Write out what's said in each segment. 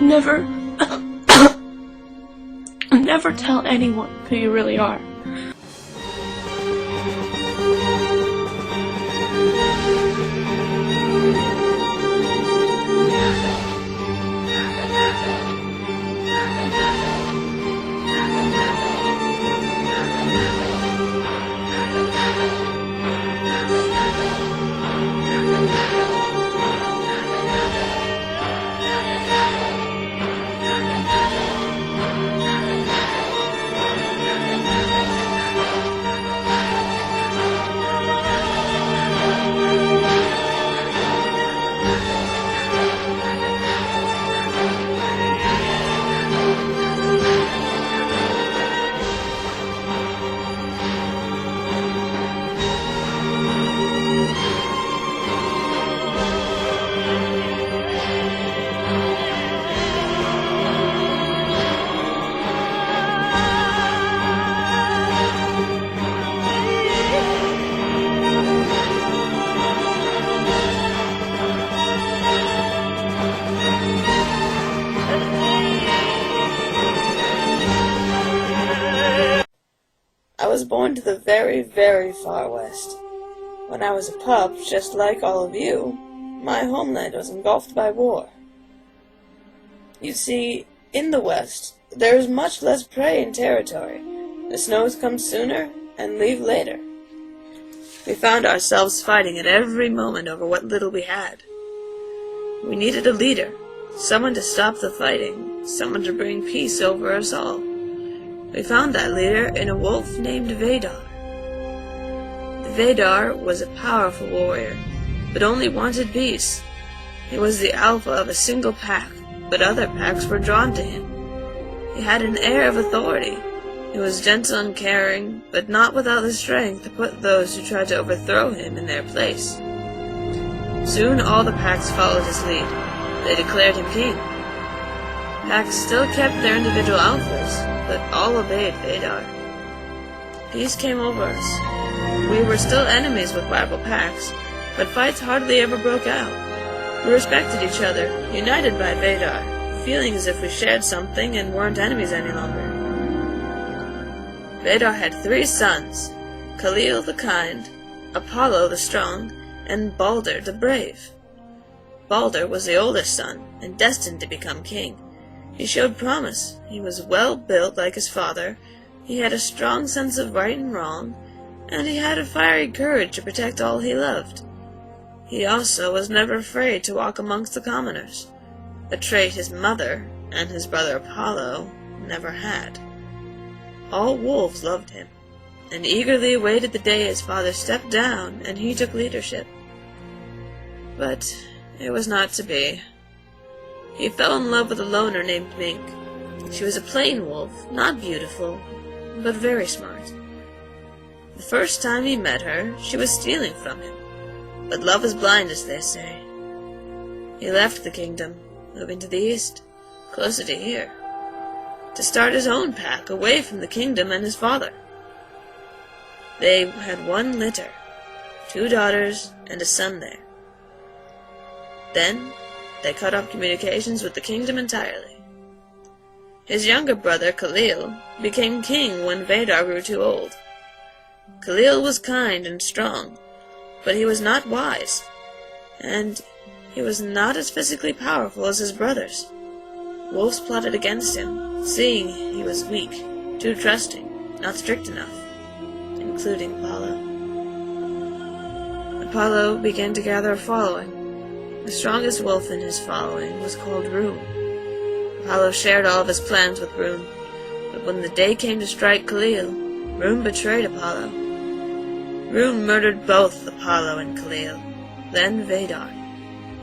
Never never tell anyone who you really are. I was born to the very, very far west. When I was a pup, just like all of you, my homeland was engulfed by war. You see, in the west, there is much less prey and territory. The snows come sooner and leave later. We found ourselves fighting at every moment over what little we had. We needed a leader, someone to stop the fighting, someone to bring peace over us all. We found that leader in a wolf named Vadar. Vadar was a powerful warrior, but only wanted peace. He was the alpha of a single pack, but other packs were drawn to him. He had an air of authority. He was gentle and caring, but not without the strength to put those who tried to overthrow him in their place. Soon all the packs followed his lead. They declared him king. Packs still kept their individual alphas, but all obeyed Vadar. Peace came over us. We were still enemies with rival packs, but fights hardly ever broke out. We respected each other, united by Vadar, feeling as if we shared something and weren't enemies any longer. Vadar had 3 sons, Khalil the kind, Apollo the strong, and Balder the brave. Balder was the oldest son, and destined to become king. He showed promise. He was well built like his father, he had a strong sense of right and wrong, and he had a fiery courage to protect all he loved. He also was never afraid to walk amongst the commoners, a trait his mother and his brother Apollo never had. All wolves loved him, and eagerly awaited the day his father stepped down and he took leadership. But it was not to be. He fell in love with a loner named Mink. She was a plain wolf, not beautiful, but very smart. The first time he met her, she was stealing from him, but love is blind, as they say. He left the kingdom, moving to the east, closer to here, to start his own pack away from the kingdom and his father. They had 1 litter, 2 daughters and a son there. Then they cut off communications with the kingdom entirely. His younger brother, Khalil, became king when Vadar grew too old. Khalil was kind and strong, but he was not wise, and he was not as physically powerful as his brothers. Wolves plotted against him, seeing he was weak, too trusting, not strict enough, including Apollo. Apollo began to gather a following. The strongest wolf in his following was called Rune. Apollo shared all of his plans with Rune, but when the day came to strike Khalil, Rune betrayed Apollo. Rune murdered both Apollo and Khalil, then Vadar.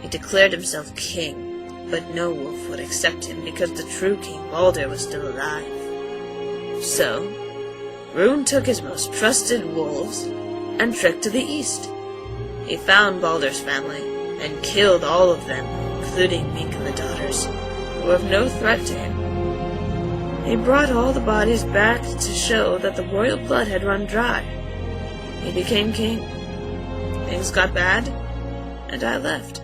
He declared himself king, but no wolf would accept him because the true king Balder was still alive. So, Rune took his most trusted wolves and trekked to the east. He found Balder's family and killed all of them, including Mink and the daughters, who were of no threat to him. He brought all the bodies back to show that the royal blood had run dry. He became king. Things got bad, and I left.